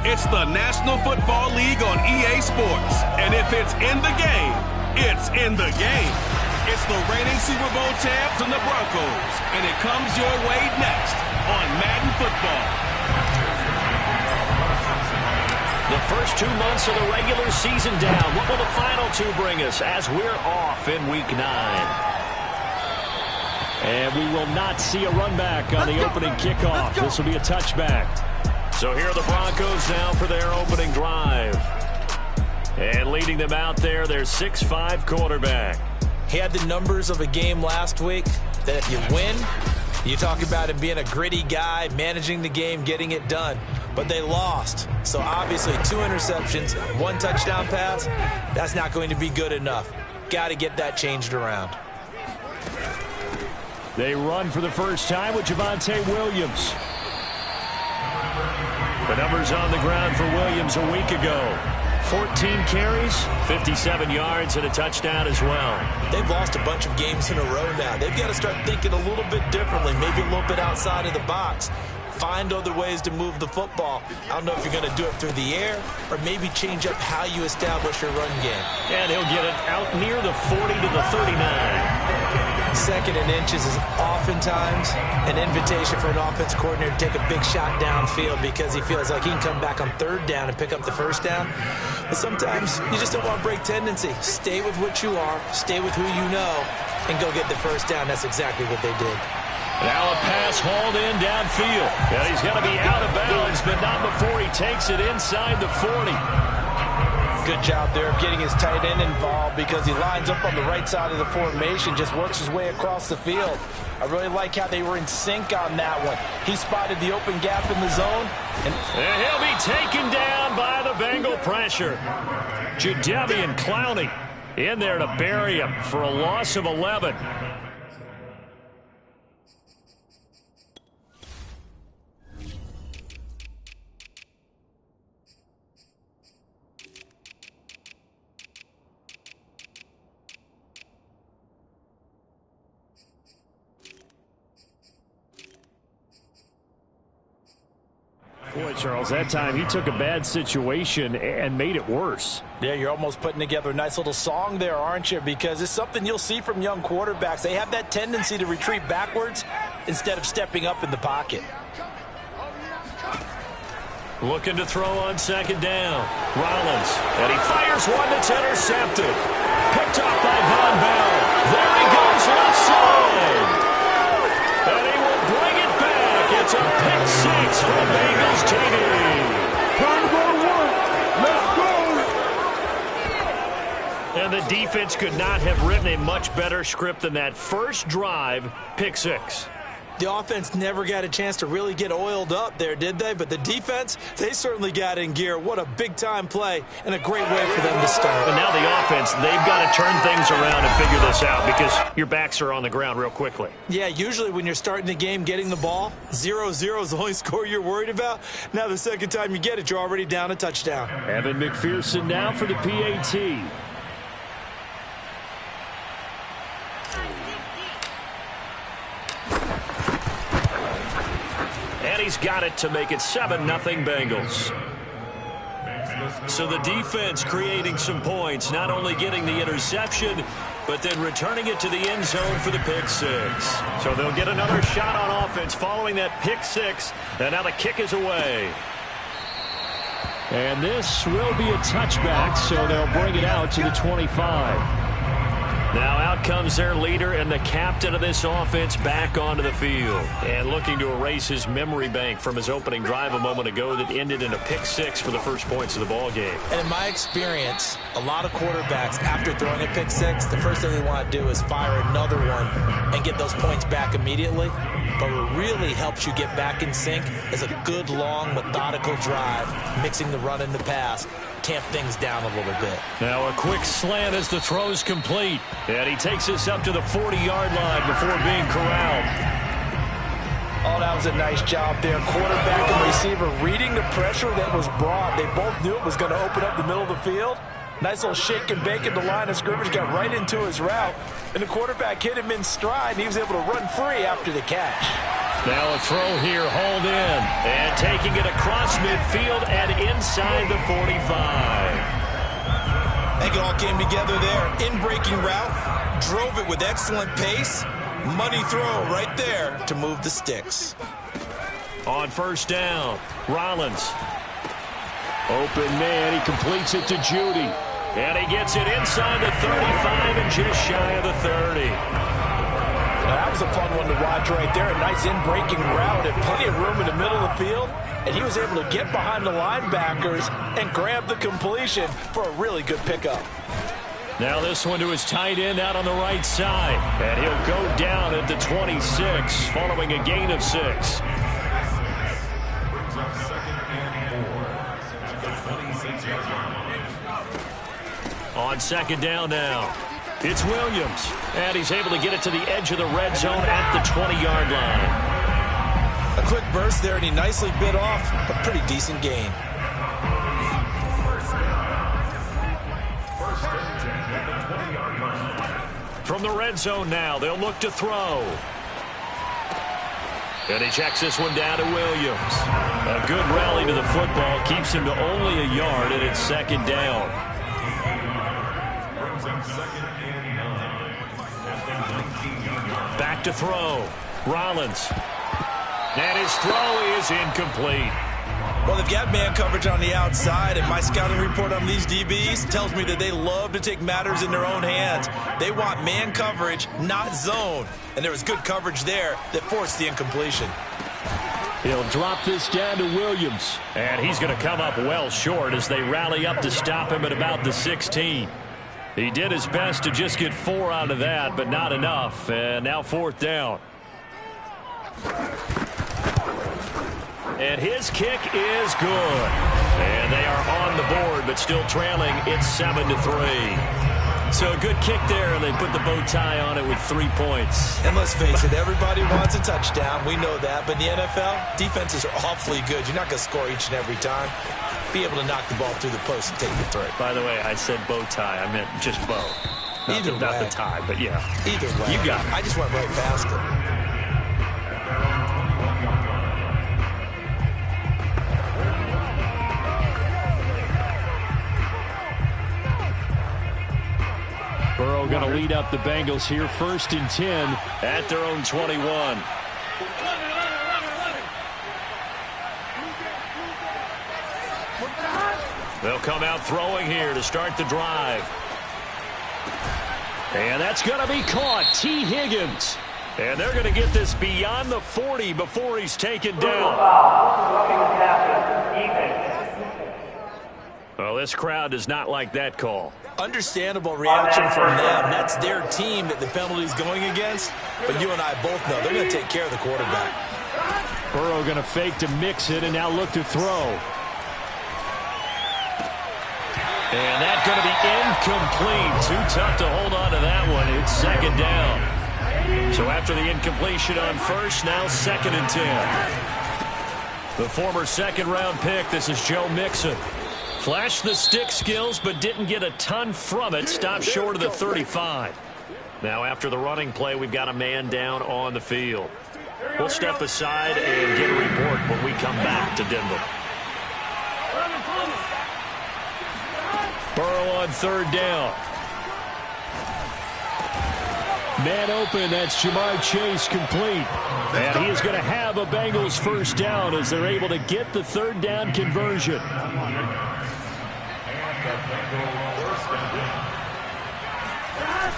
It's the National Football League on EA Sports. And if it's in the game, it's in the game. It's the reigning Super Bowl champs and the Broncos. And it comes your way next on Madden Football. The first 2 months of the regular season down. What will the final 2 bring us as we're off in Week 9? And we will not see a run back on the opening kickoff. This will be a touchback. So here are the Broncos now for their opening drive. And leading them out there, their 6'5" quarterback. He had the numbers of a game last week that if you win, you talk about him being a gritty guy, managing the game, getting it done. But they lost. So obviously 2 interceptions, 1 touchdown pass, that's not going to be good enough. Got to get that changed around. They run for the first time with Javonte Williams. The numbers on the ground for Williams a week ago. 14 carries, 57 yards, and a touchdown as well. They've lost a bunch of games in a row now. They've got to start thinking a little bit differently, maybe a little bit outside of the box. Find other ways to move the football. I don't know if you're going to do it through the air or maybe change up how you establish your run game. And he'll get it out near the 40 to the 39. 2nd and inches is oftentimes an invitation for an offense coordinator to take a big shot downfield because he feels like he can come back on 3rd down and pick up the 1st down. But sometimes you just don't want to break tendency. Stay with what you are, stay with who you know, and go get the 1st down. That's exactly what they did. Now a pass hauled in downfield. And he's going to be out of bounds, but not before he takes it inside the 40. Good job there of getting his tight end involved because he lines up on the right side of the formation, just works his way across the field. I really like how they were in sync on that one. He spotted the open gap in the zone. And he'll be taken down by the Bengal pressure. Jadeveon Clowney in there to bury him for a loss of 11. Boy, Charles, that time he took a bad situation and made it worse. Yeah, you're almost putting together a nice little song there, aren't you? Because it's something you'll see from young quarterbacks. They have that tendency to retreat backwards instead of stepping up in the pocket. Looking to throw on 2nd down. Rollins, and he fires one that's intercepted. Picked off by Von Bell. There he goes left side. And he will bring it back. It's a pick 6 for the Bengals, TD. Let's go. And the defense could not have written a much better script than that first drive, pick 6. The offense never got a chance to really get oiled up there, did they? But the defense, they certainly got in gear. What a big-time play and a great way for them to start. And now the offense, they've got to turn things around and figure this out because your backs are on the ground real quickly. Yeah, usually when you're starting the game, getting the ball, 0-0 is the only score you're worried about. Now the second time you get it, you're already down a touchdown. Evan McPherson now for the PAT. And he's got it to make it 7-0 Bengals. So the defense creating some points, not only getting the interception, but then returning it to the end zone for the pick 6. So they'll get another shot on offense following that pick 6, and now the kick is away. And this will be a touchback, so they'll bring it out to the 25. Now out comes their leader and the captain of this offense back onto the field. And looking to erase his memory bank from his opening drive a moment ago that ended in a pick-6 for the first points of the ball game. And in my experience, a lot of quarterbacks, after throwing a pick-6, the first thing they want to do is fire another one and get those points back immediately. But what really helps you get back in sync is a good, long, methodical drive, mixing the run and the pass, tamp things down a little bit. Now a quick slant as the throw's complete. And he takes us up to the 40-yard line before being corralled. Oh, that was a nice job there. Quarterback and receiver reading the pressure that was brought. They both knew it was going to open up the middle of the field. Nice little shake and bake at the line of scrimmage, got right into his route. And the quarterback hit him in stride, and he was able to run free after the catch. Now a throw here, hauled in. And taking it across midfield and inside the 45. I think it all came together there. In-breaking route, drove it with excellent pace. Money throw right there to move the sticks. On first down, Rollins. Open man, he completes it to Judy. And he gets it inside the 35 and just shy of the 30. Now, that was a fun one to watch right there. A nice in-breaking route and plenty of room in the middle of the field. And he was able to get behind the linebackers and grab the completion for a really good pickup. Now this one to his tight end out on the right side. And he'll go down at the 26 following a gain of 6. On second down now, it's Williams. And he's able to get it to the edge of the red zone at the 20-yard line. A quick burst there, and he nicely bit off a pretty decent gain. From the red zone now, they'll look to throw. And he checks this one down to Williams. A good rally to the football keeps him to only a yard, and it's second down. Back to throw. Rollins. And his throw is incomplete. Well, they've got man coverage on the outside, and my scouting report on these DBs tells me that they love to take matters in their own hands. They want man coverage, not zone. And there was good coverage there that forced the incompletion. He'll drop this down to Williams. And he's going to come up well short as they rally up to stop him at about the 16. He did his best to just get 4 out of that, but not enough. And now fourth down. And his kick is good. And they are on the board, but still trailing. It's 7-3. So a good kick there, and they put the bow tie on it with 3 points. And let's face it, everybody wants a touchdown. We know that. But in the NFL, defenses are awfully good. You're not going to score each and every time. Be able to knock the ball through the post and take the throw. By the way, I said bow tie. I meant just bow. Not the tie, but yeah. Either way. You got it. I just went right past it. Burrow going to lead up the Bengals here, 1st and 10 at their own 21. They'll come out throwing here to start the drive. And that's going to be caught. T. Higgins. And they're going to get this beyond the 40 before he's taken down. Well, this crowd does not like that call. Understandable reaction from them. That's their team that the penalty's going against. But you and I both know they're going to take care of the quarterback. Burrow going to fake to mix it and now look to throw. And that's going to be incomplete. Too tough to hold on to that one. It's second down. So after the incompletion on first, now 2nd and 10. The former second-round pick, this is Joe Mixon. Flashed the stick skills, but didn't get a ton from it. Stopped short of the 35. Now after the running play, we've got a man down on the field. We'll step aside and get a report when we come back to Denver. Burrow on 3rd down. Man open, that's Jamar Chase complete. And he is going to have a Bengals 1st down as they're able to get the 3rd down conversion.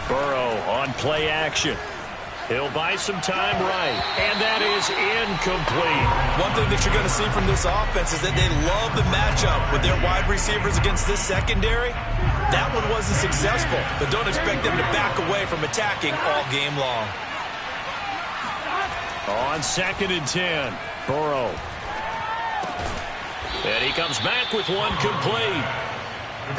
Burrow on play action. He'll buy some time right, and that is incomplete. One thing that you're going to see from this offense is that they love the matchup with their wide receivers against this secondary. That one wasn't successful, but don't expect them to back away from attacking all game long. On 2nd and 10, Burrow. And he comes back with one complete.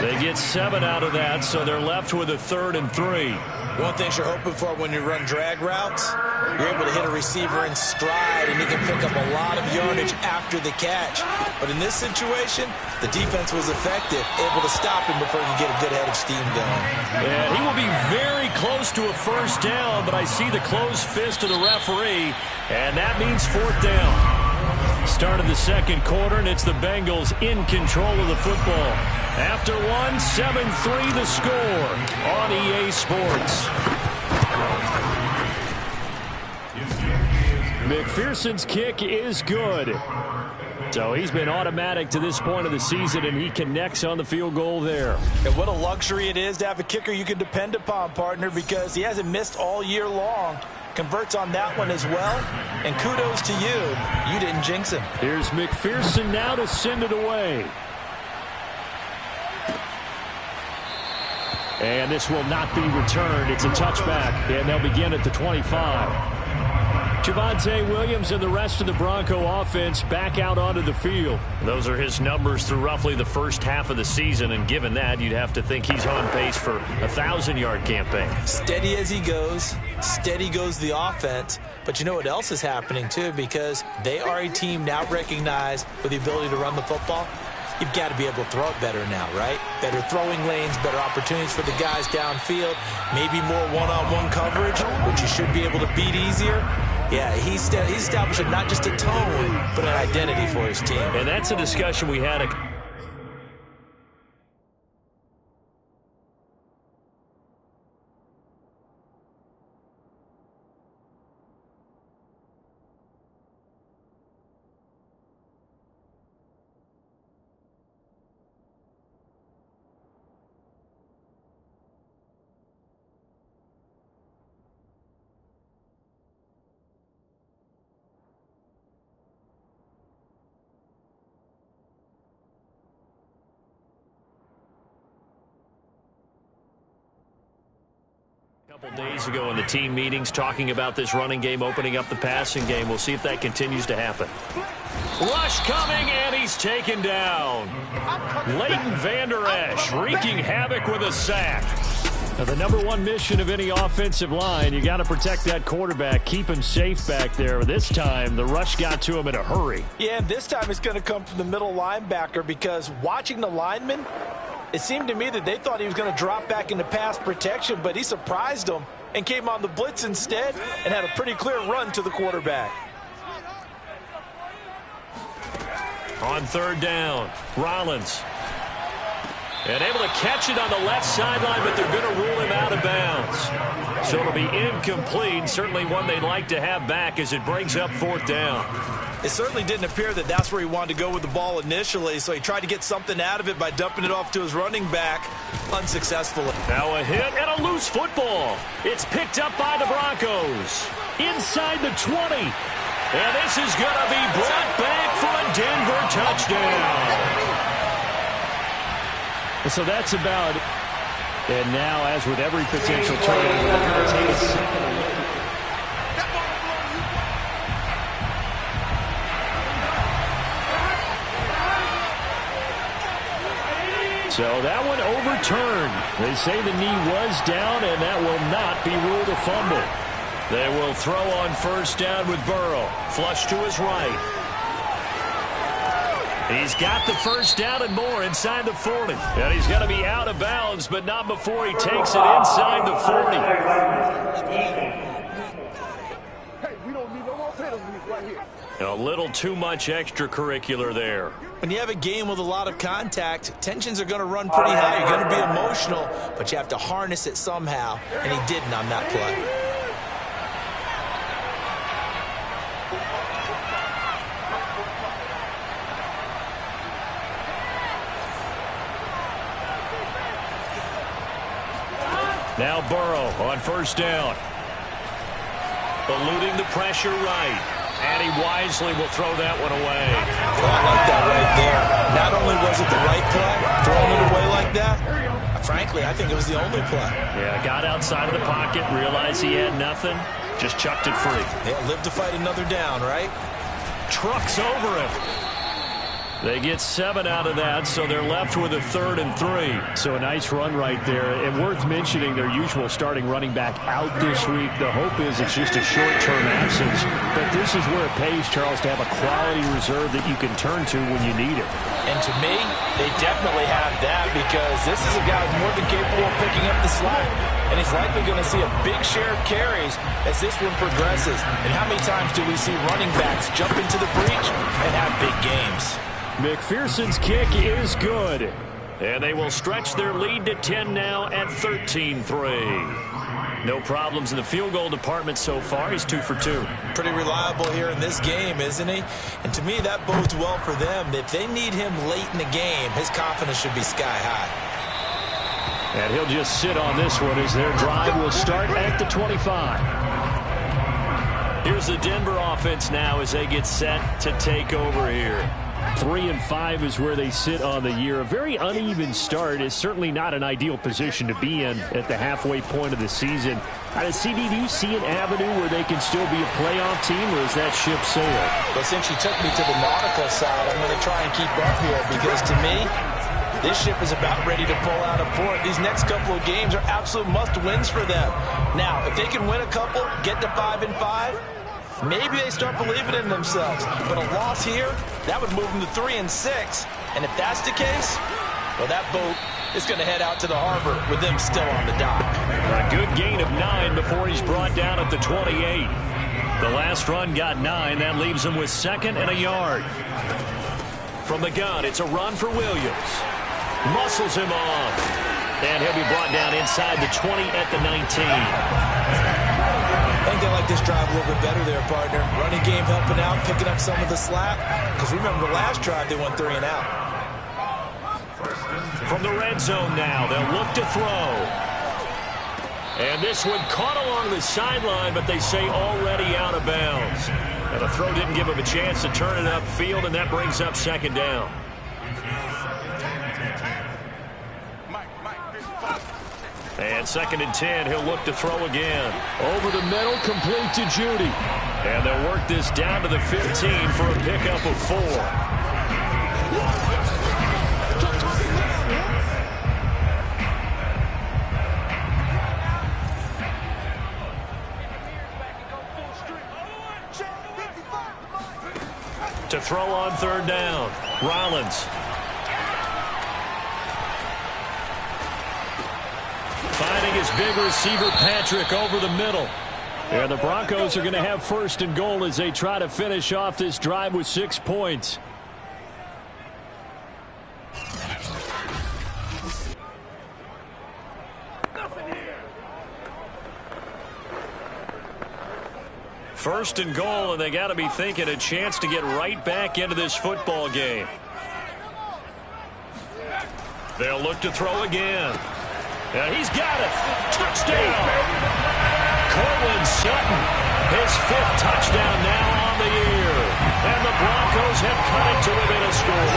They get 7 out of that, so they're left with a 3rd and 3. One thing you're hoping for when you run drag routes, you're able to hit a receiver in stride, and he can pick up a lot of yardage after the catch. But in this situation, the defense was effective, able to stop him before he could get a good head of steam going. And he will be very close to a 1st down, but I see the closed fist of the referee, and that means 4th down. Start of the 2nd quarter, and it's the Bengals in control of the football. After one, 7-3 the score on EA Sports. McPherson's kick is good. So he's been automatic to this point of the season, and he connects on the field goal there. And what a luxury it is to have a kicker you can depend upon, partner, because he hasn't missed all year long. Converts on that one as well, and kudos to you. You didn't jinx him. Here's McPherson now to send it away. And this will not be returned. It's a touchback, and they'll begin at the 25. Javonte Williams and the rest of the Bronco offense back out onto the field. Those are his numbers through roughly the first half of the season, and given that, you'd have to think he's on pace for a 1,000-yard campaign. Steady as he goes. Steady goes the offense. But you know what else is happening, too, because they are a team now recognized with the ability to run the football. You've got to be able to throw it better now, right? Better throwing lanes, better opportunities for the guys downfield, maybe more one-on-one coverage, which you should be able to beat easier. Yeah, he's establishing not just a tone, but an identity for his team. And that's a discussion we had. A couple days ago in the team meetings talking about this running game opening up the passing game. We'll see if that continues to happen. Rush coming, and he's taken down. Leighton Vander Esch wreaking havoc with a sack. Now, the number one mission of any offensive line, you got to protect that quarterback, keep him safe back there. This time, the rush got to him in a hurry. Yeah, and this time it's going to come from the middle linebacker, because watching the lineman, it seemed to me that they thought he was going to drop back into pass protection, but he surprised them and came on the blitz instead and had a pretty clear run to the quarterback. On 3rd down, Rollins. And able to catch it on the left sideline, but they're going to rule him out of bounds. So it'll be incomplete, certainly one they'd like to have back as it brings up 4th down. It certainly didn't appear that that's where he wanted to go with the ball initially, so he tried to get something out of it by dumping it off to his running back unsuccessfully. Now a hit and a loose football. It's picked up by the Broncos. Inside the 20. And this is going to be brought back for a Denver touchdown. So that's about it. And now, as with every potential turnover, they're going to take a second look. So that one overturned. They say the knee was down, and that will not be ruled a fumble. They will throw on 1st down with Burrow. Flush to his right. He's got the 1st down and more inside the 40. And he's going to be out of bounds, but not before he takes it inside the 40. A little too much extracurricular there. When you have a game with a lot of contact, tensions are going to run pretty high. You're going to be emotional, but you have to harness it somehow, and he didn't on that play. Now Burrow on first down. Eluding the pressure right. And he wisely will throw that one away. I like that right there. Not only was it the right play, throwing it away like that, frankly, I think it was the only play. Yeah, got outside of the pocket, realized he had nothing, just chucked it free. Yeah, live to fight another down, right? Trucks over him. They get 7 out of that, so they're left with a 3rd and 3. So a nice run right there. And worth mentioning, their usual starting running back out this week. The hope is it's just a short-term absence. But this is where it pays, Charles, to have a quality reserve that you can turn to when you need it. And to me, they definitely have that because this is a guy who's more than capable of picking up the slack. And he's likely going to see a big share of carries as this one progresses. And how many times do we see running backs jump into the breach and have big games? McPherson's kick is good. And they will stretch their lead to 10 now at 13-3. No problems in the field goal department so far. He's 2 for 2. Pretty reliable here in this game, isn't he? And to me, that bodes well for them. If they need him late in the game, his confidence should be sky high. And he'll just sit on this one as their drive will start at the 25. Here's the Denver offense now as they get set to take over here. 3-5 is where they sit on the year. A very uneven start is certainly not an ideal position to be in at the halfway point of the season. Out of CD, do you see an avenue where they can still be a playoff team, or is that ship sailed? Well, since you took me to the nautical side, I'm going to try and keep up here because to me, this ship is about ready to pull out of port. These next couple of games are absolute must-wins for them. Now, if they can win a couple, get to 5-5, maybe they start believing in themselves. But a loss here, that would move them to 3-6. And if that's the case, well, that boat is going to head out to the harbor with them still on the dock. A good gain of 9 before he's brought down at the 28. The last run got 9. That leaves him with 2nd and a yard. From the gun, it's a run for Williams. Muscles him off. And he'll be brought down inside the 20 at the 19. I think they like this drive a little bit better there, partner. Running game helping out, picking up some of the slack. Because remember the last drive, they went 3 and out. From the red zone now, they'll look to throw. And this one caught along the sideline, but they say already out of bounds. And the throw didn't give him a chance to turn it upfield, and that brings up 2nd down. And 2nd and 10, he'll look to throw again. Over the middle, complete to Judy. And they'll work this down to the 15 for a pickup of 4. To throw on 3rd down, Rollins. Finding his big receiver, Patrick, over the middle. And the Broncos are going to have 1st and goal as they try to finish off this drive with 6 points. First and goal, and they got to be thinking a chance to get right back into this football game. They'll look to throw again. And he's got it. Touchdown. Cortland Sutton, his 5th touchdown now on the year. And the Broncos have cut it to within a score.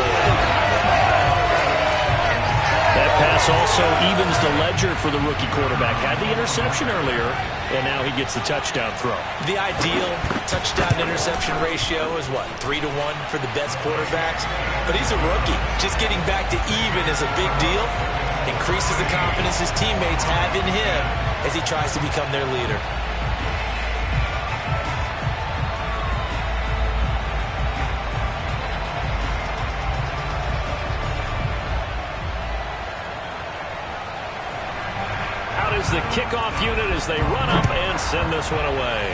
That pass also evens the ledger for the rookie quarterback. Had the interception earlier, and now he gets the touchdown throw. The ideal touchdown-interception ratio is what, 3-1 for the best quarterbacks? But he's a rookie. Just getting back to even is a big deal. Increases the confidence his teammates have in him as he tries to become their leader. Out is the kickoff unit as they run up and send this one away.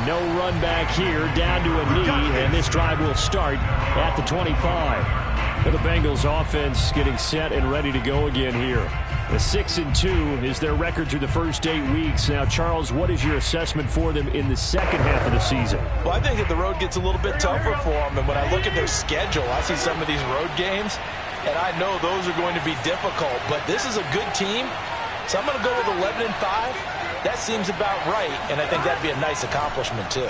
No run back here, down to a knee, and this drive will start at the 25. The Bengals offense getting set and ready to go again here. The 6-2 is their record through the first 8 weeks. Now, Charles, what is your assessment for them in the second half of the season? Well, I think that the road gets a little bit tougher for them, and when I look at their schedule, I see some of these road games. And I know those are going to be difficult, but this is a good team. So I'm going to go with 11-5. That seems about right, and I think that'd be a nice accomplishment, too.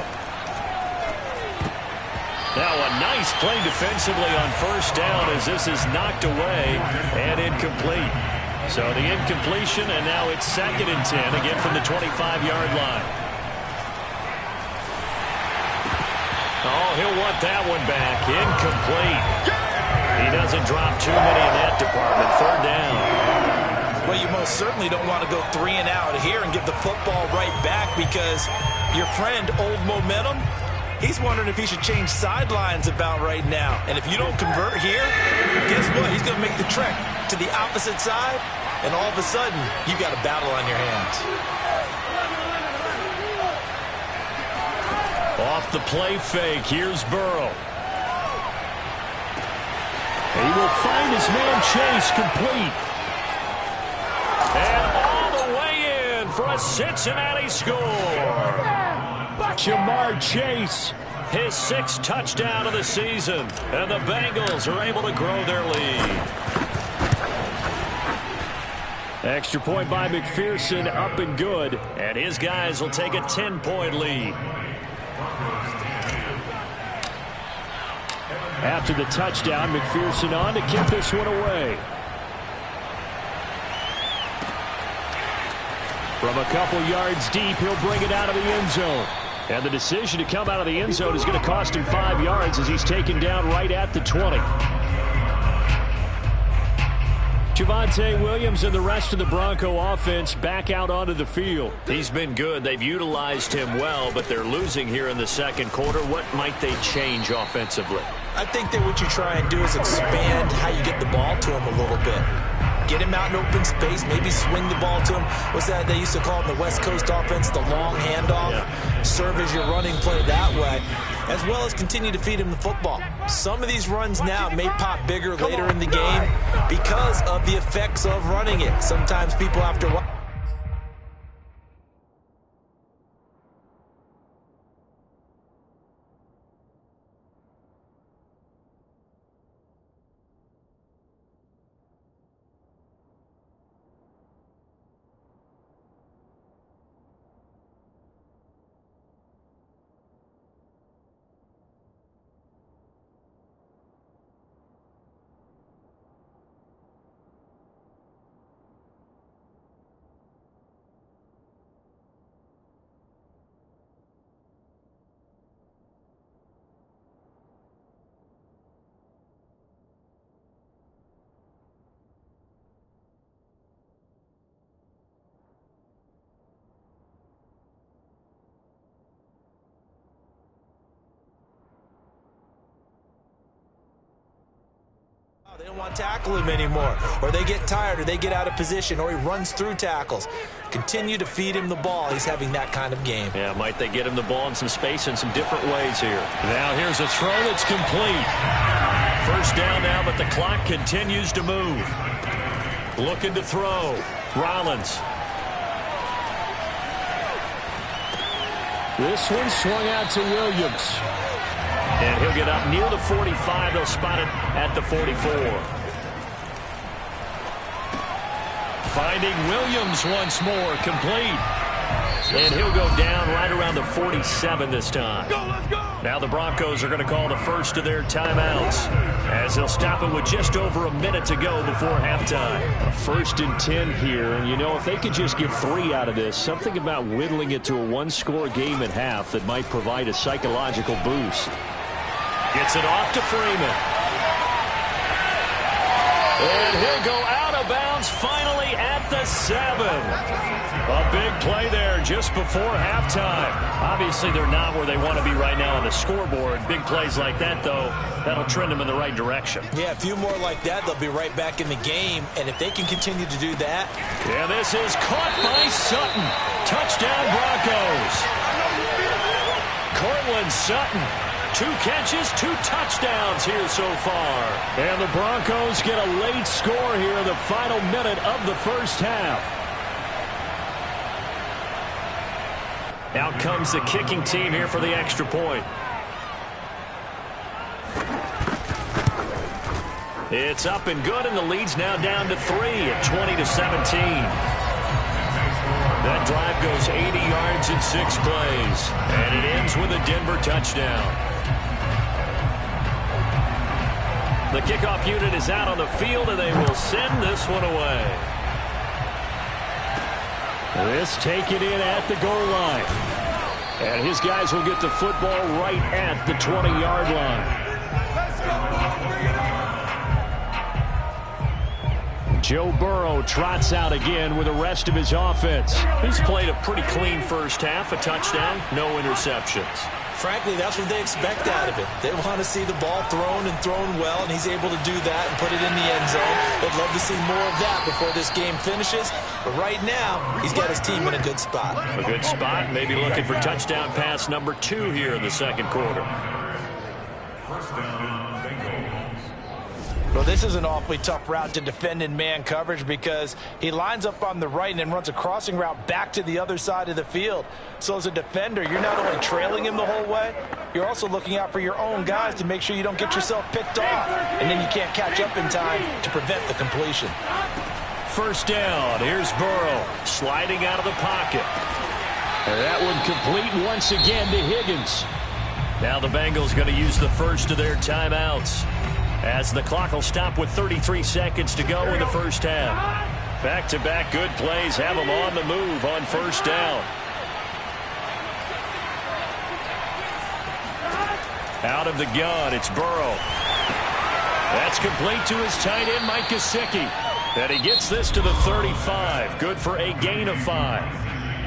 Now a nice play defensively on first down as this is knocked away and incomplete. So the incompletion, and now it's 2nd and 10, again from the 25-yard line. Oh, he'll want that one back. Incomplete. He doesn't drop too many in that department. 3rd down. Well, you most certainly don't want to go 3 and out here and give the football right back because your friend, Old Momentum, he's wondering if he should change sidelines about right now. And if you don't convert here, guess what? He's going to make the trek to the opposite side, and all of a sudden, you got a battle on your hands. Off the play fake, here's Burrow. He will find his man Chase complete. And all the way in for a Cincinnati score. Jamar Chase, his 6th touchdown of the season, and the Bengals are able to grow their lead. extra point by McPherson, up and good. And his guys will take a 10-point lead. After the touchdown, McPherson on to kick this one away. From a couple yards deep, he'll bring it out of the end zone. And the decision to come out of the end zone is going to cost him 5 yards as he's taken down right at the 20. Javonte Williams and the rest of the Bronco offense back out onto the field. He's been good. They've utilized him well, but they're losing here in the 2nd quarter. What might they change offensively? I think that what you try and do is expand how you get the ball to him a little bit. Get him out in open space, maybe swing the ball to him. What's that they used to call in the West Coast offense, the long handoff? Yeah. Serve as your running play that way, as well as continue to feed him the football. Some of these runs now may pop bigger later in the game because of the effects of running it. Sometimes people have to... They don't want to tackle him anymore, or they get tired, or they get out of position, or he runs through tackles. Continue to feed him the ball. He's having that kind of game. Yeah, might they get him the ball in some space in some different ways here. Now here's a throw that's complete. 1st down now, but the clock continues to move. Looking to throw. Rollins. This one swung out to Williams. And he'll get up near the 45. They'll spot it at the 44. Finding Williams once more, complete. And he'll go down right around the 47 this time. Let's go. Now the Broncos are going to call the first of their timeouts as they'll stop it with just over a minute to go before halftime. A 1st and 10 here, and you know, if they could just get 3 out of this, something about whittling it to a 1-score game at half that might provide a psychological boost. Gets it off to Freeman. And he'll go out of bounds finally at the 7. A big play there just before halftime. Obviously, they're not where they want to be right now on the scoreboard. Big plays like that, though, that'll trend them in the right direction. Yeah, a few more like that, they'll be right back in the game. And if they can continue to do that... Yeah, this is caught by Sutton. Touchdown, Broncos. Cortland Sutton. 2 catches, 2 touchdowns here so far. And the Broncos get a late score here in the final minute of the 1st half. Out comes the kicking team here for the extra point. It's up and good, and the lead's now down to 3 at 20-17. That drive goes 80 yards in 6 plays, and it ends with a Denver touchdown. The kickoff unit is out on the field, and they will send this one away. This taken in at the goal line. And his guys will get the football right at the 20-yard line. Joe Burrow trots out again with the rest of his offense. He's played a pretty clean first half, a touchdown, no interceptions. Frankly, that's what they expect out of it. They want to see the ball thrown and thrown well, and he's able to do that and put it in the end zone. They'd love to see more of that before this game finishes. But right now, he's got his team in a good spot. A good spot, maybe looking for touchdown pass number 2 here in the second quarter. Well, this is an awfully tough route to defend in man coverage because he lines up on the right and then runs a crossing route back to the other side of the field. So as a defender, you're not only trailing him the whole way, you're also looking out for your own guys to make sure you don't get yourself picked off. And then you can't catch up in time to prevent the completion. First down, here's Burrow sliding out of the pocket. And that one complete once again to Higgins. Now the Bengals going to use the first of their timeouts, as the clock will stop with 33 seconds to go in the first half. Back-to-back good plays have them on the move on first down. Out of the gun, it's Burrow. That's complete to his tight end, Mike Gesicki. And he gets this to the 35. Good for a gain of 5.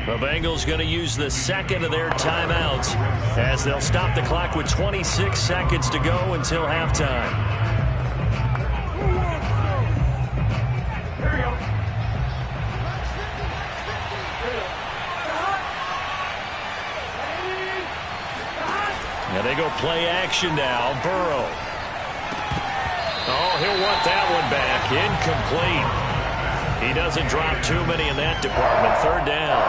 The Bengals going to use the second of their timeouts as they'll stop the clock with 26 seconds to go until halftime. Now they go play action now. Burrow. Oh, he'll want that one back. Incomplete. He doesn't drop too many in that department. Third down.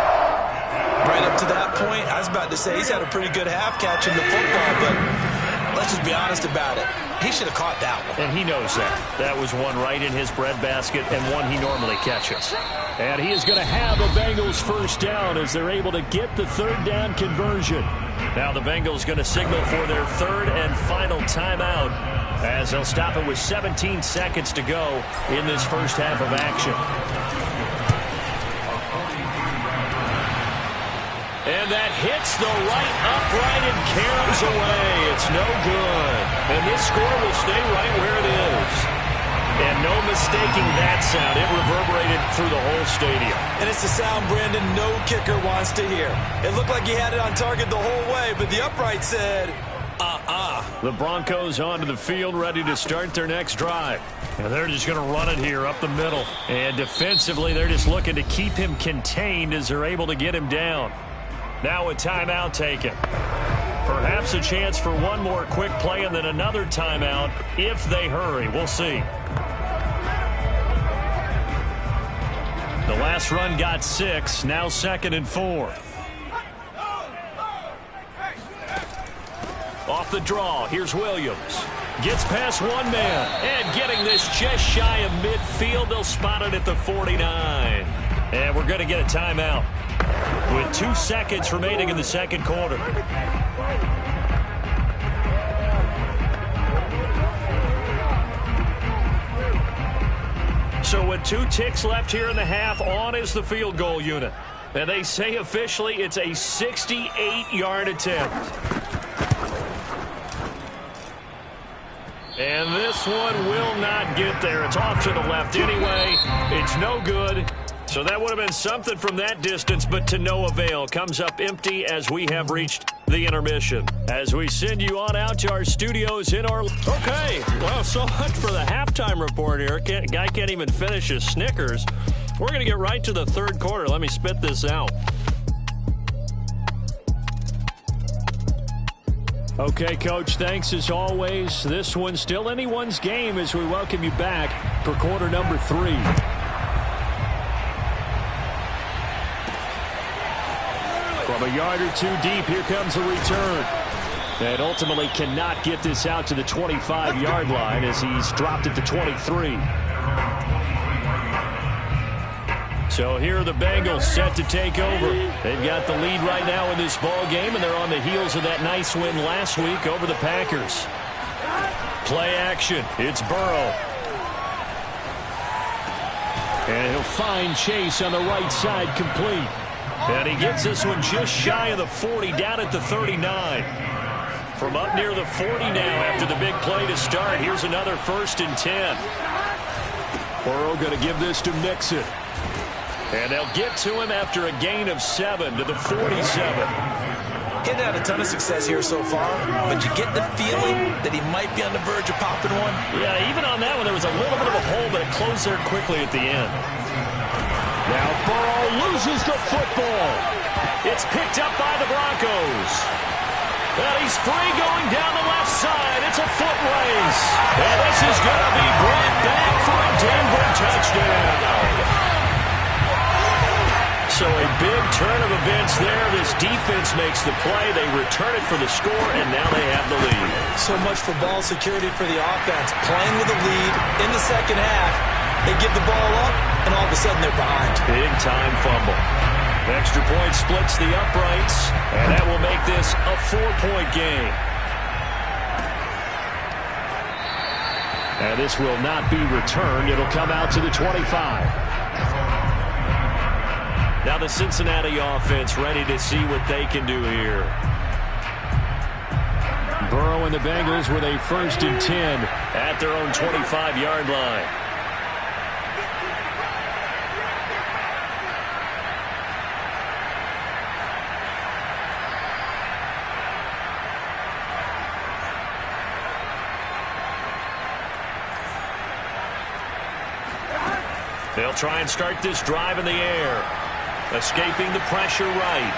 Right up to that point, I was about to say he's had a pretty good half catching the football, but let's just be honest about it. He should have caught that one. And he knows that. That was one right in his breadbasket and one he normally catches. And he is going to have a Bengals first down as they're able to get the third down conversion. Now the Bengals going to signal for their third and final timeout as they'll stop it with 17 seconds to go in this first half of action. And that hits the right upright and caroms away. It's no good. And this score will stay right where it is. And no mistaking that sound. It reverberated through the whole stadium. And it's the sound Brandon no kicker wants to hear. It looked like he had it on target the whole way, but the upright said, The Broncos onto the field ready to start their next drive. And they're just going to run it here up the middle. And defensively, they're just looking to keep him contained as they're able to get him down. Now a timeout taken. Perhaps a chance for one more quick play and then another timeout if they hurry. We'll see. The last run got 6. Now 2nd and 4. Off the draw, here's Williams. Gets past one man. And getting this just shy of midfield. They'll spot it at the 49. And we're going to get a timeout with 2 seconds remaining in the second quarter. So with 2 ticks left here in the half, on is the field goal unit. And they say officially it's a 68-yard attempt. And this one will not get there. It's off to the left anyway. It's no good. So that would have been something from that distance, but to no avail. Comes up empty as we have reached the intermission. As we send you on out to our studios in Orlando. Okay, well, so much for the halftime report here. Guy can't even finish his Snickers. We're going to get right to the third quarter. Let me spit this out. Okay, Coach, thanks as always. This one's still anyone's game as we welcome you back for quarter number 3. From a yard or two deep, here comes a return. And ultimately cannot get this out to the 25-yard line as he's dropped it to 23. So here are the Bengals set to take over. They've got the lead right now in this ball game, and they're on the heels of that nice win last week over the Packers. Play action. It's Burrow. And he'll find Chase on the right side, complete. And he gets this one just shy of the 40, down at the 39. From up near the 40 now after the big play to start. Here's another 1st and 10. Burrow going to give this to Mixon. And they'll get to him after a gain of 7 to the 47. Getting had a ton of success here so far, but you get the feeling that he might be on the verge of popping one. Yeah, even on that one, there was a little bit of a hole, but it closed there quickly at the end. Now Burrow loses the football. It's picked up by the Broncos. And he's free going down the left side. It's a foot race. And this is going to be brought back for a Denver touchdown. So a big turn of events there. This defense makes the play. They return it for the score, and now they have the lead. So much for ball security for the offense. Playing with a lead in the second half. They give the ball up, and all of a sudden they're behind. Big-time fumble. Extra point splits the uprights, and that will make this a 4-point game. And this will not be returned. It'll come out to the 25. Now the Cincinnati offense ready to see what they can do here. Burrow and the Bengals with a 1st and 10 at their own 25-yard line. They'll try and start this drive in the air. Escaping the pressure right.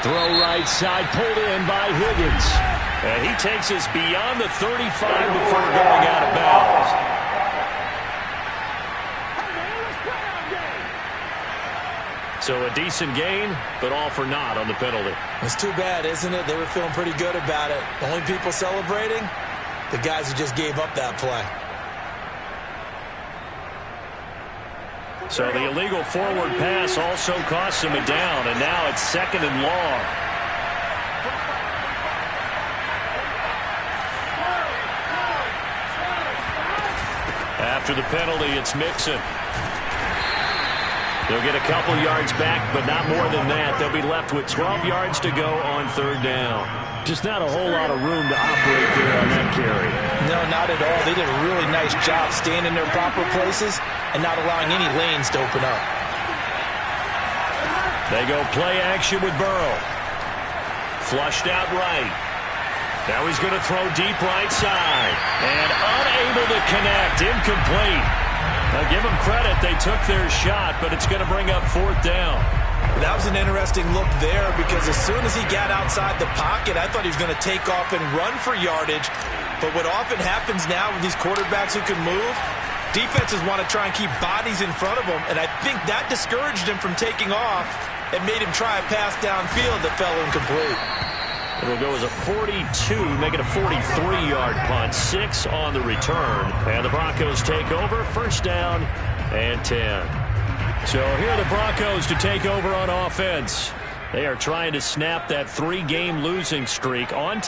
Throw right side, pulled in by Higgins. And he takes us beyond the 35 before going out of bounds. So a decent gain, but all for naught on the penalty. It's too bad, isn't it? They were feeling pretty good about it. The only people celebrating, the guys who just gave up that play. So the illegal forward pass also costs him a down, and now it's 2nd and long. After the penalty, it's Mixon. They'll get a couple yards back, but not more than that. They'll be left with 12 yards to go on 3rd down. Just not a whole lot of room to operate there on that carry. No, not at all. They did a really nice job staying in their proper places and not allowing any lanes to open up. They go play action with Burrow. Flushed out right. Now he's going to throw deep right side. And unable to connect. Incomplete. Now give them credit. They took their shot, but it's going to bring up 4th down. That was an interesting look there because as soon as he got outside the pocket, I thought he was going to take off and run for yardage. But what often happens now with these quarterbacks who can move, defenses want to try and keep bodies in front of them, and I think that discouraged him from taking off and made him try a pass downfield that fell incomplete. It'll go as a 42, make it a 43-yard punt. 6 on the return. And the Broncos take over. 1st down and 10. So here are the Broncos to take over on offense. They are trying to snap that 3-game losing streak on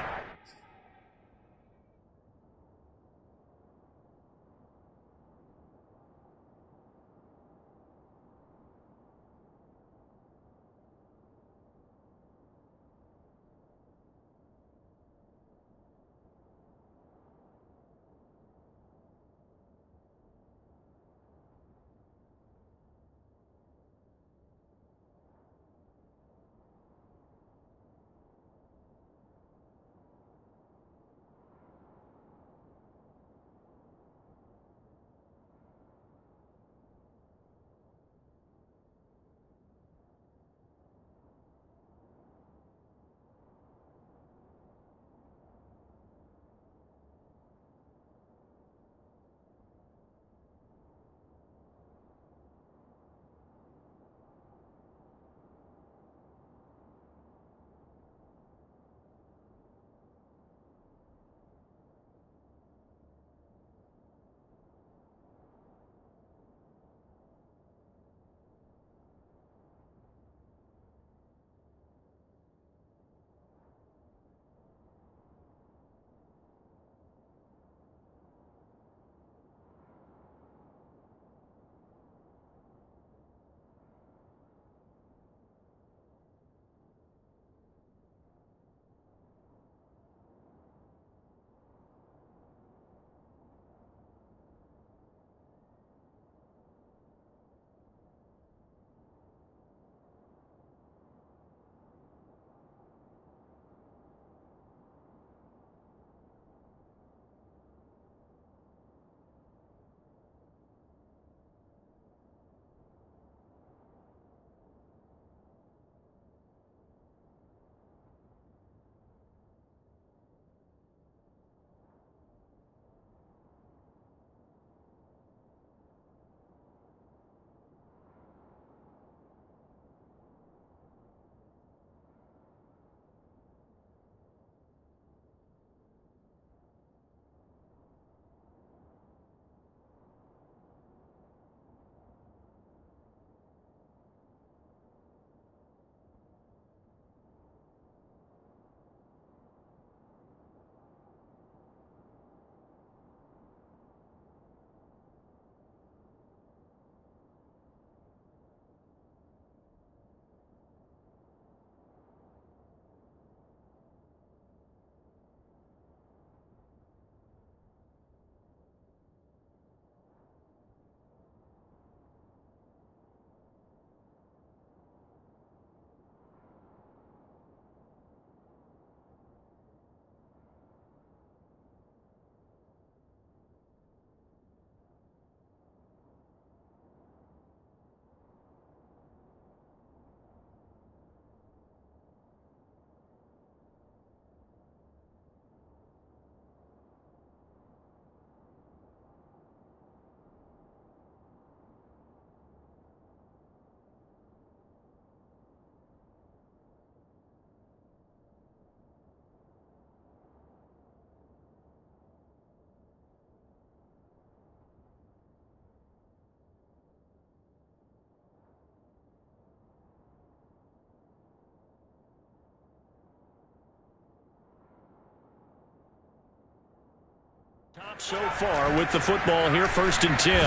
So far with the football here, 1st and 10.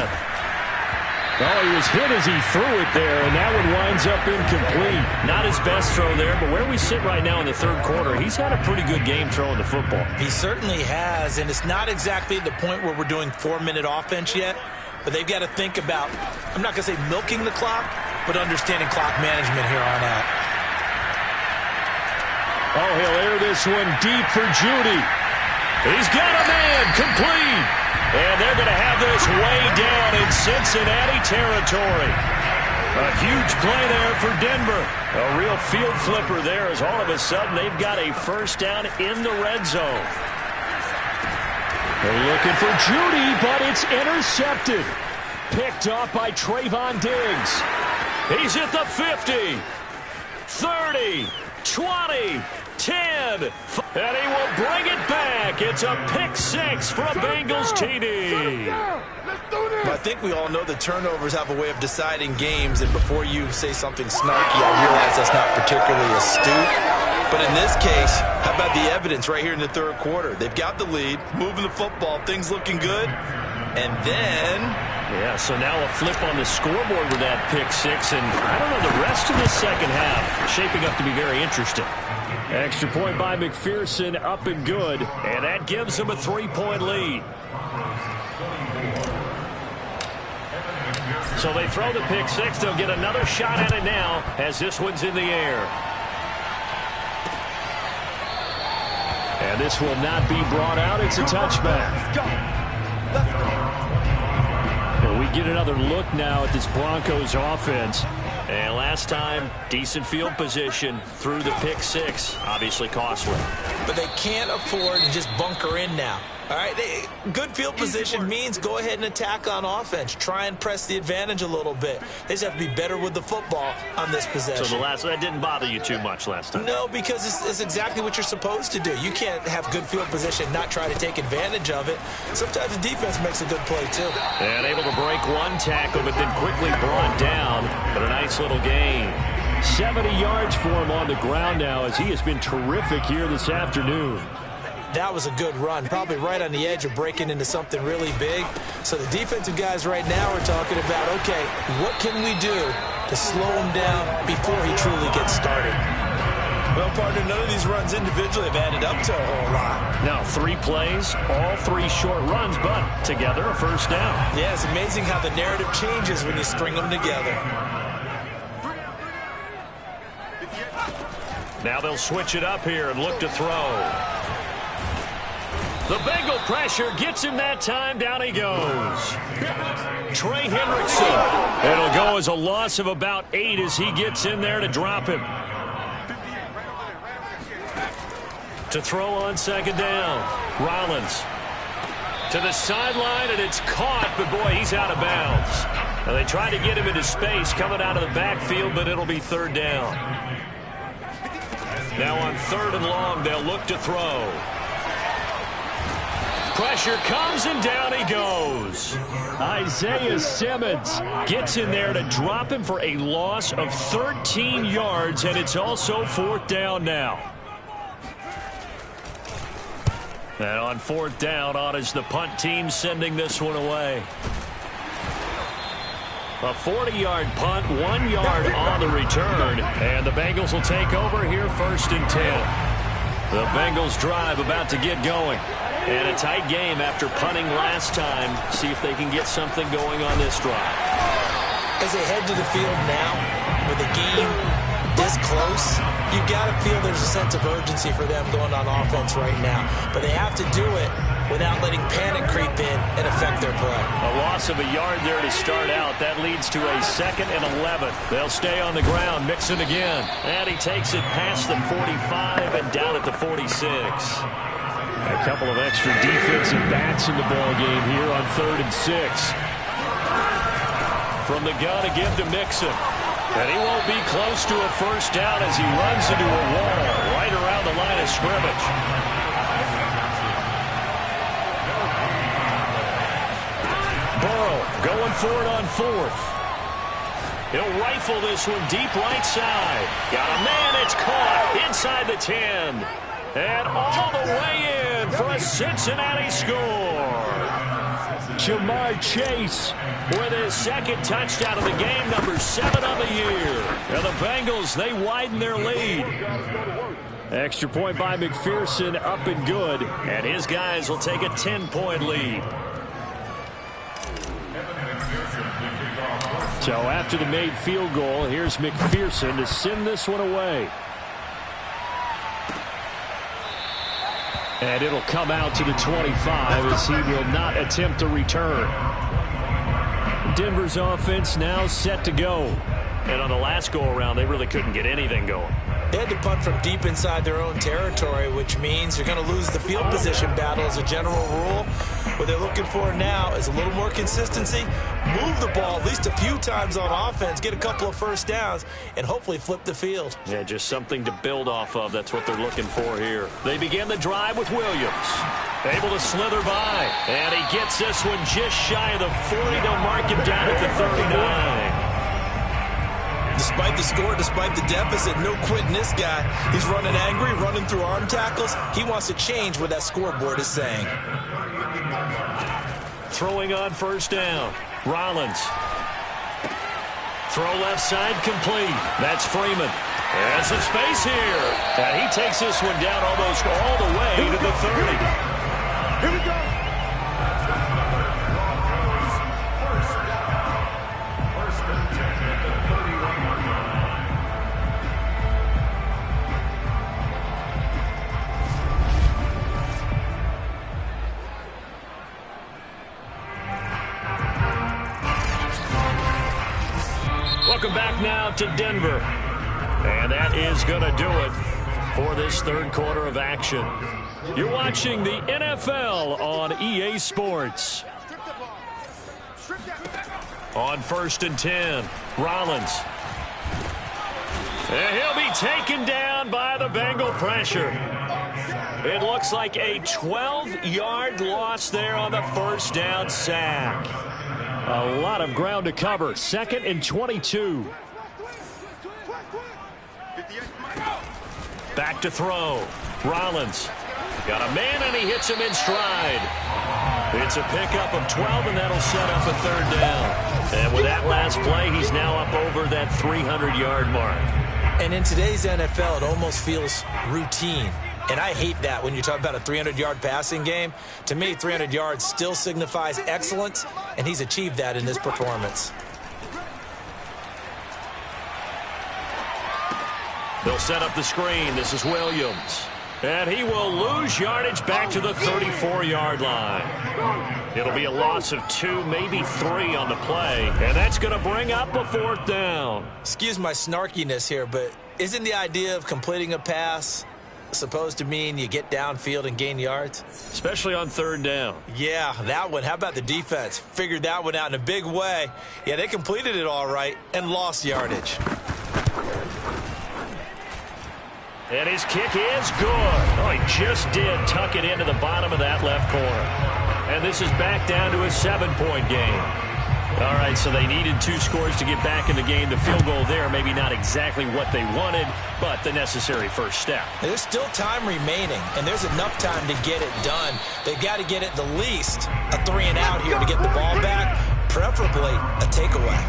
Oh, he was hit as he threw it there, and that one winds up incomplete. Not his best throw there, but where we sit right now in the 3rd quarter, he's had a pretty good game throwing the football. He certainly has, and it's not exactly the point where we're doing 4-minute offense yet, but they've got to think about, I'm not going to say milking the clock, but understanding clock management here on out. Oh, he'll air this one deep for Judy. He's got a man, complete. And they're going to have this way down in Cincinnati territory. A huge play there for Denver. A real field flipper there as all of a sudden they've got a 1st down in the red zone. They're looking for Judy, but it's intercepted. Picked off by Trayvon Diggs. He's at the 50, 30, 20, 10, and he will bring it back. It's a pick 6 for a Bengals TD. I think we all know the turnovers have a way of deciding games, and before you say something snarky, I realize that's not particularly astute. But in this case, how about the evidence right here in the 3rd quarter? They've got the lead, moving the football, things looking good, and then... Yeah, so now a flip on the scoreboard with that pick 6, and I don't know, the rest of the 2nd half shaping up to be very interesting. Extra point by McPherson, up and good, and that gives them a 3-point lead. So they throw the pick 6. They'll get another shot at it now as this one's in the air. And this will not be brought out. It's a touchback. And we get another look now at this Broncos offense. And last time, decent field position through the pick 6. Obviously costly. But they can't afford to just bunker in now. All right, good field position means go ahead and attack on offense. Try and press the advantage a little bit. They just have to be better with the football on this possession. So that didn't bother you too much last time? No, because it's exactly what you're supposed to do. You can't have good field position, not try to take advantage of it. Sometimes the defense makes a good play, too. And able to break one tackle, but then quickly brought down. But a nice little gain. 70 yards for him on the ground now as he has been terrific here this afternoon. That was a good run, probably right on the edge of breaking into something really big. So the defensive guys right now are talking about, okay, what can we do to slow him down before he truly gets started? Well, partner, none of these runs individually have added up to a whole lot. Now, 3 plays, all 3 short runs, but together a 1st down. Yeah, it's amazing how the narrative changes when you string them together. Now they'll switch it up here and look to throw. The Bengal pressure gets him that time. Down he goes. Trey Hendrickson. It'll go as a loss of about 8 as he gets in there to drop him. To throw on 2nd down. Rollins. To the sideline, and it's caught, but boy, he's out of bounds. Now they tried to get him into space coming out of the backfield, but it'll be 3rd down. Now on 3rd and long, they'll look to throw. Pressure comes, and down he goes. Isaiah Simmons gets in there to drop him for a loss of 13 yards, and it's also 4th down now. And on 4th down, on is the punt team sending this one away. A 40-yard punt, 1 yard on the return, and the Bengals will take over here 1st and 10. The Bengals drive about to get going. And a tight game after punting last time. See if they can get something going on this drive. As they head to the field now, with the game this close, you've got to feel there's a sense of urgency for them going on offense right now. But they have to do it without letting panic creep in and affect their play. A loss of a yard there to start out. That leads to a 2nd and 11. They'll stay on the ground, mix it again. And he takes it past the 45 and down at the 46. A couple of extra defensive backs in the ball game here on 3rd and 6. From the gun again to Mixon. And he won't be close to a 1st down as he runs into a wall right around the line of scrimmage. Burrow going for it on 4th. He'll rifle this one deep right side. Got a man, it's caught inside the 10. And all the way in for a Cincinnati score. Jamar Chase with his second touchdown of the game, number 7 of the year. And the Bengals, they widen their lead. Extra point by McPherson, up and good. And his guys will take a 10-point lead. So after the made field goal, here's McPherson to send this one away. And it'll come out to the 25 as he will not attempt a return. Denver's offense now set to go. And on the last go-around, they really couldn't get anything going. They had to punt from deep inside their own territory, which means you're going to lose the field position battle as a general rule. What they're looking for now is a little more consistency, move the ball at least a few times on offense, get a couple of first downs, and hopefully flip the field. Yeah, just something to build off of. That's what they're looking for here. They begin the drive with Williams. Able to slither by. And he gets this one just shy of the 40. They'll mark him down at the 39. Despite the score, despite the deficit, no quitting this guy. He's running angry, running through arm tackles. He wants to change what that scoreboard is saying. Throwing on first down. Rollins. Throw left side complete. That's Freeman. There's some space here. And he takes this one down almost all the way to the 30. Here we go. Welcome back now to Denver. And that is going to do it for this third quarter of action. You're watching the NFL on EA Sports. On 1st and 10, Rollins. And he'll be taken down by the Bengal pressure. It looks like a 12-yard loss there on the first down sack. A lot of ground to cover. 2nd and 22. Back to throw. Rollins. Got a man, and he hits him in stride. It's a pickup of 12, and that'll set up a third down. And with that last play, he's now up over that 300-yard mark. And in today's NFL, it almost feels routine. And I hate that when you talk about a 300-yard passing game. To me, 300 yards still signifies excellence, and he's achieved that in this performance. They'll set up the screen. This is Williams. And he will lose yardage back to the 34-yard line. It'll be a loss of 2, maybe 3 on the play. And that's going to bring up a 4th down. Excuse my snarkiness here, but isn't the idea of completing a pass supposed to mean you get downfield and gain yards? Especially on 3rd down. Yeah, that one. How about the defense? Figured that one out in a big way. Yeah, they completed it all right and lost yardage. And his kick is good. Oh, he just did tuck it into the bottom of that left corner. And this is back down to a 7-point game. All right, so they needed 2 scores to get back in the game. The field goal there, maybe not exactly what they wanted, but the necessary first step. There's still time remaining, and there's enough time to get it done. They've got to get at the least a 3 and out here to get the ball back, preferably a takeaway.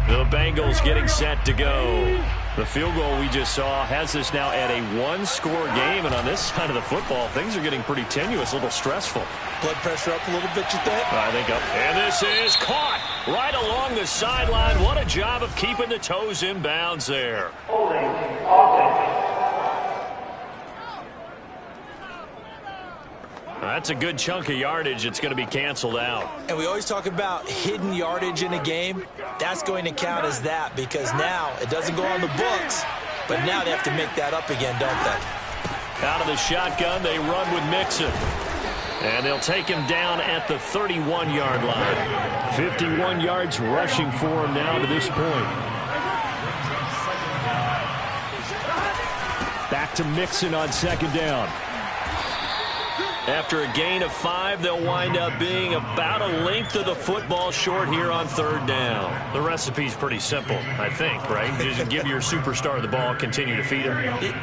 The Bengals getting set to go. The field goal we just saw has us now at a 1-score game, and on this side of the football, things are getting pretty tenuous, a little stressful. Blood pressure up a little bit, you think? I think up. And this is caught right along the sideline. What a job of keeping the toes in bounds there. Holding offense. That's a good chunk of yardage. It's going to be canceled out. And we always talk about hidden yardage in a game. That's going to count as that because now it doesn't go on the books, but now they have to make that up again, don't they? Out of the shotgun, they run with Mixon. And they'll take him down at the 31-yard line. 51 yards rushing for him now to this point. Back to Mixon on 2nd down. After a gain of 5, they'll wind up being about a length of the football short here on 3rd down. The recipe's pretty simple, I think, right? Just give your superstar the ball, continue to feed him.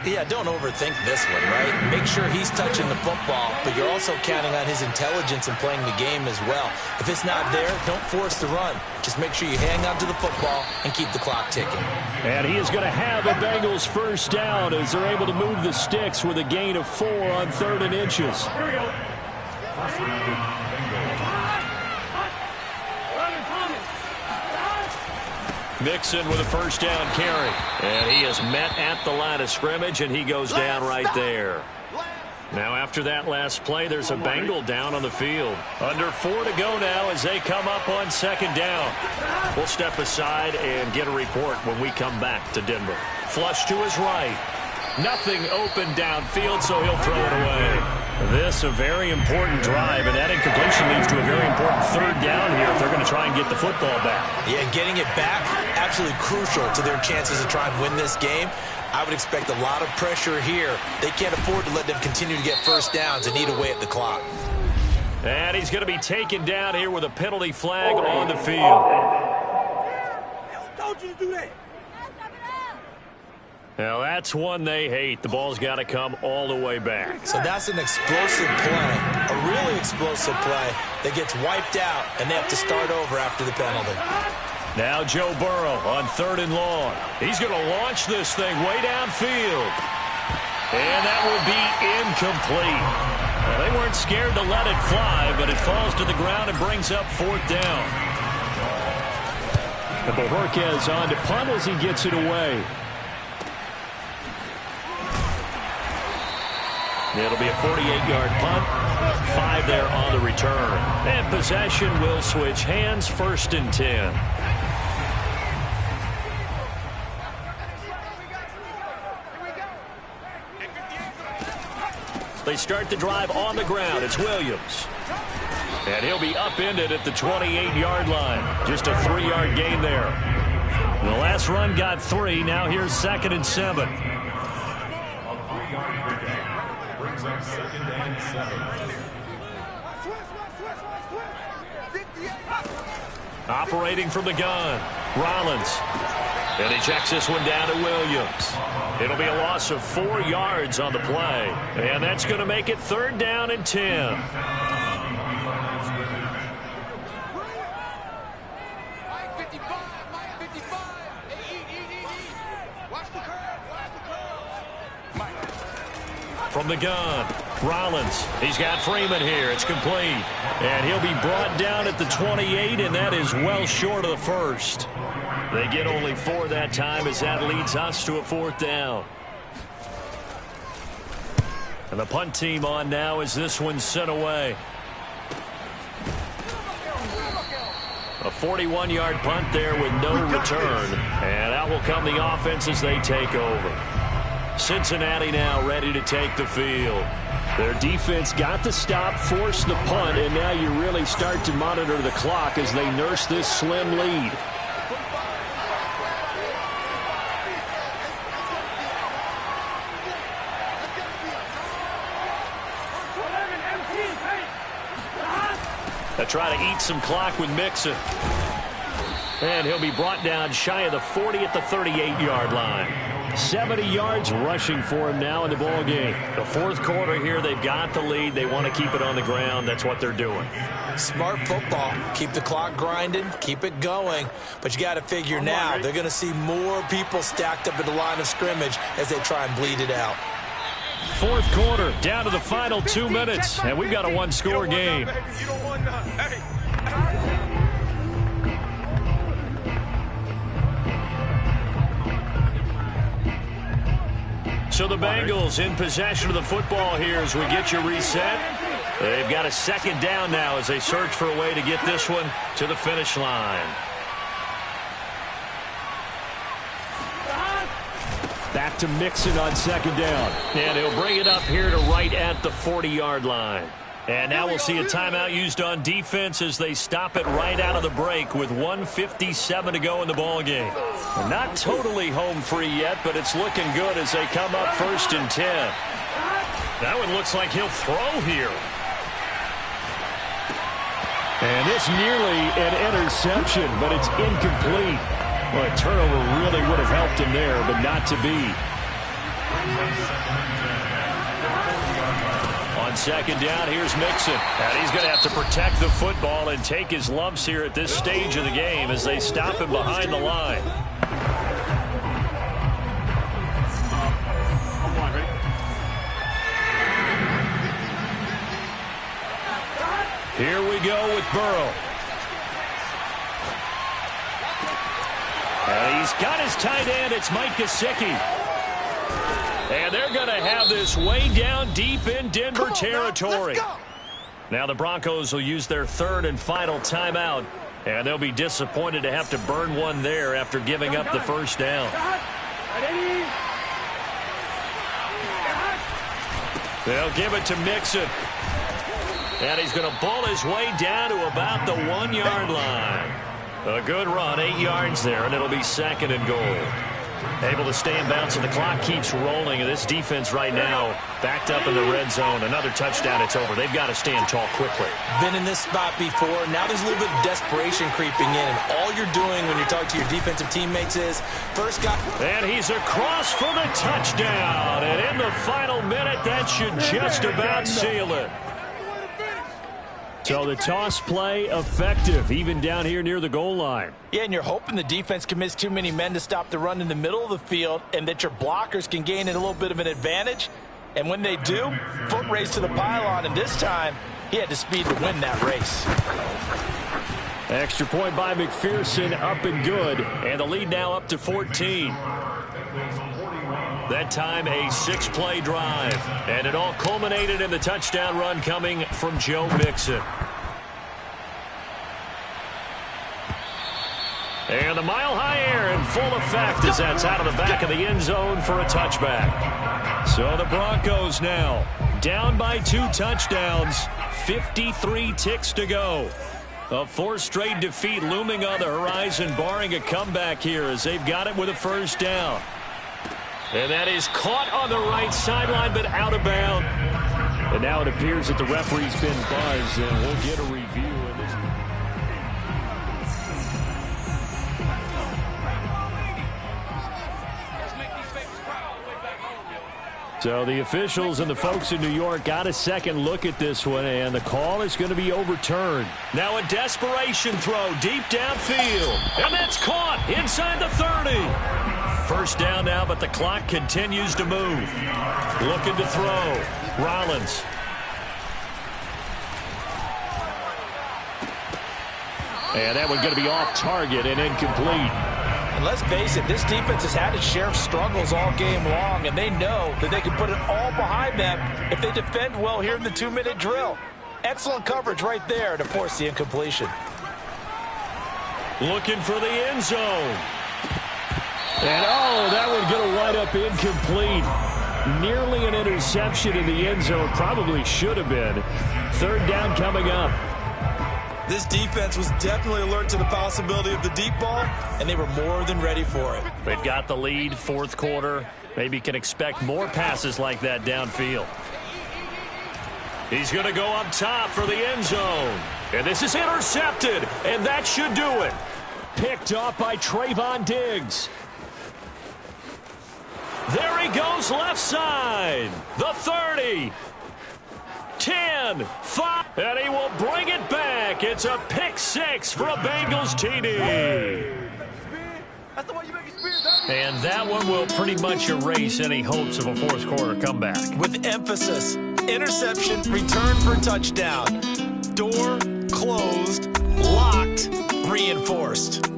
Yeah, don't overthink this one, right? Make sure he's touching the football, but you're also counting on his intelligence and playing the game as well. If it's not there, don't force the run. Just make sure you hang on to the football and keep the clock ticking. And he is going to have a Bengals 1st down as they're able to move the sticks with a gain of 4 on 3rd and inches. Mixon with a 1st down carry. And he is met at the line of scrimmage, and he goes down right there. Now after that last play, there's a Bengal down on the field. Under 4 to go now as they come up on 2nd down. We'll step aside and get a report when we come back to Denver. Flush to his right. Nothing open downfield, so he'll throw it away. This a very important drive, and that incompletion leads to a very important 3rd down here if they're going to try and get the football back. Yeah, getting it back, absolutely crucial to their chances to try and win this game. I would expect a lot of pressure here. They can't afford to let them continue to get 1st downs and eat away at the clock. And he's going to be taken down here with a penalty flag on the field. I told you to do that. Now that's one they hate. The ball's got to come all the way back. So that's an explosive play, a really explosive play that gets wiped out, and they have to start over after the penalty. Now Joe Burrow on 3rd and long. He's going to launch this thing way downfield. And that will be incomplete. Well, they weren't scared to let it fly, but it falls to the ground and brings up 4th down. And Bojorquez on to punt as he gets it away. It'll be a 48-yard punt. 5 there on the return. And possession will switch hands. 1st and 10. They start the drive on the ground. It's Williams. And he'll be upended at the 28-yard line. Just a 3-yard gain there. The last run got 3. Now here's 2nd and 7. Operating from the gun, Rollins. And he checks this one down to Williams. It'll be a loss of 4 yards on the play. And that's going to make it 3rd down and 10. From the gun, Rollins. He's got Freeman here. It's complete. And he'll be brought down at the 28, and that is well short of the 1st. They get only 4 that time as that leads us to a 4th down. And the punt team on now as this one's sent away. A 41-yard punt there with no return. And out will come the offense as they take over. Cincinnati now ready to take the field. Their defense got the stop, forced the punt, and now you really start to monitor the clock as they nurse this slim lead. They try to eat some clock with Mixon. And he'll be brought down shy of the 40 at the 38-yard line. 70 yards rushing for him now in the ball game. The 4th quarter here, they've got the lead. They want to keep it on the ground. That's what they're doing. Smart football. Keep the clock grinding. Keep it going. But you got to figure now they're going to see more people stacked up at the line of scrimmage as they try and bleed it out. 4th quarter, down to the final 2 minutes, and we've got a 1-score game. So the Bengals in possession of the football here as we get you reset. They've got a 2nd down now as they search for a way to get this one to the finish line. Back to Mixon on 2nd down. And he'll bring it up here to right at the 40-yard line. And now we'll see a timeout used on defense as they stop it right out of the break with 1:57 to go in the ball game. Not totally home free yet, but it's looking good as they come up 1st and 10. That one looks like he'll throw here. And this nearly an interception, but it's incomplete. Well, a turnover really would have helped him there, but not to be. On second down, here's Mixon. And he's going to have to protect the football and take his lumps here at this stage of the game as they stop him behind the line. Here we go with Burrow. And he's got his tight end. It's Mike Gesicki. And they're going to have this way down deep in Denver territory. Now the Broncos will use their third and final timeout. And they'll be disappointed to have to burn one there after giving up the first down. They'll give it to Mixon. And he's going to ball his way down to about the 1-yard line. A good run, 8 yards there, and it'll be second and goal. Able to stay in bounds, and the clock keeps rolling. And this defense right now backed up in the red zone. Another touchdown, it's over. They've got to stand tall quickly. Been in this spot before. Now there's a little bit of desperation creeping in. And all you're doing when you're talking to your defensive teammates is first guy. And he's across for the touchdown. And in the final minute, that should just about seal it. So the toss play effective, even down here near the goal line. Yeah, and you're hoping the defense commits too many men to stop the run in the middle of the field and that your blockers can gain a little bit of an advantage. And when they do, foot race to the pylon, and this time he had the speed to win that race. Extra point by McPherson, up and good. And the lead now up to 14. That time a 6-play drive. And it all culminated in the touchdown run coming from Joe Mixon. And the mile-high air in full effect as that's out of the back of the end zone for a touchback. So the Broncos now down by 2 touchdowns, 53 ticks to go. A 4th straight defeat looming on the horizon, barring a comeback here as they've got it with a first down. And that is caught on the right sideline, but out of bounds. And now it appears that the referee's been buzzed, and we'll get a review of this. So the officials and the folks in New York got a second look at this one, and the call is going to be overturned. Now a desperation throw deep downfield. And that's caught inside the 30. First down now, but the clock continues to move. Looking to throw. Rollins. And that one's going to be off target and incomplete. And let's face it, this defense has had its share of struggles all game long, and they know that they can put it all behind them if they defend well here in the 2-minute drill. Excellent coverage right there to force the incompletion. Looking for the end zone. And, that one's going to wind up incomplete. Nearly an interception in the end zone. Probably should have been. Third down coming up. This defense was definitely alert to the possibility of the deep ball, and they were more than ready for it. They've got the lead, 4th quarter. Maybe can expect more passes like that downfield. He's going to go up top for the end zone. And this is intercepted, and that should do it. Picked off by Trayvon Diggs. There he goes left side. The 30. 10, 5, and he will bring it back. It's a pick 6 for a Bengals TD. And that one will pretty much erase any hopes of a 4th quarter comeback. With emphasis, interception, return for touchdown. Door closed, locked, reinforced.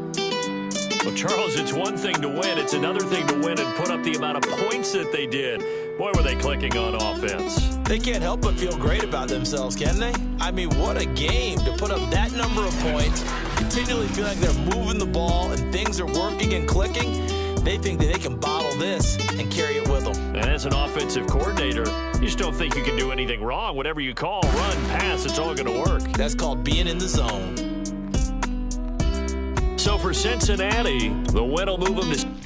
Well, Charles, it's one thing to win. It's another thing to win and put up the amount of points that they did. Boy, were they clicking on offense. They can't help but feel great about themselves, can they? I mean, what a game to put up that number of points, continually feel like they're moving the ball and things are working and clicking. They think that they can bottle this and carry it with them. And as an offensive coordinator, you just don't think you can do anything wrong. Whatever you call, run, pass, it's all going to work. That's called being in the zone. So for Cincinnati, the win will move them to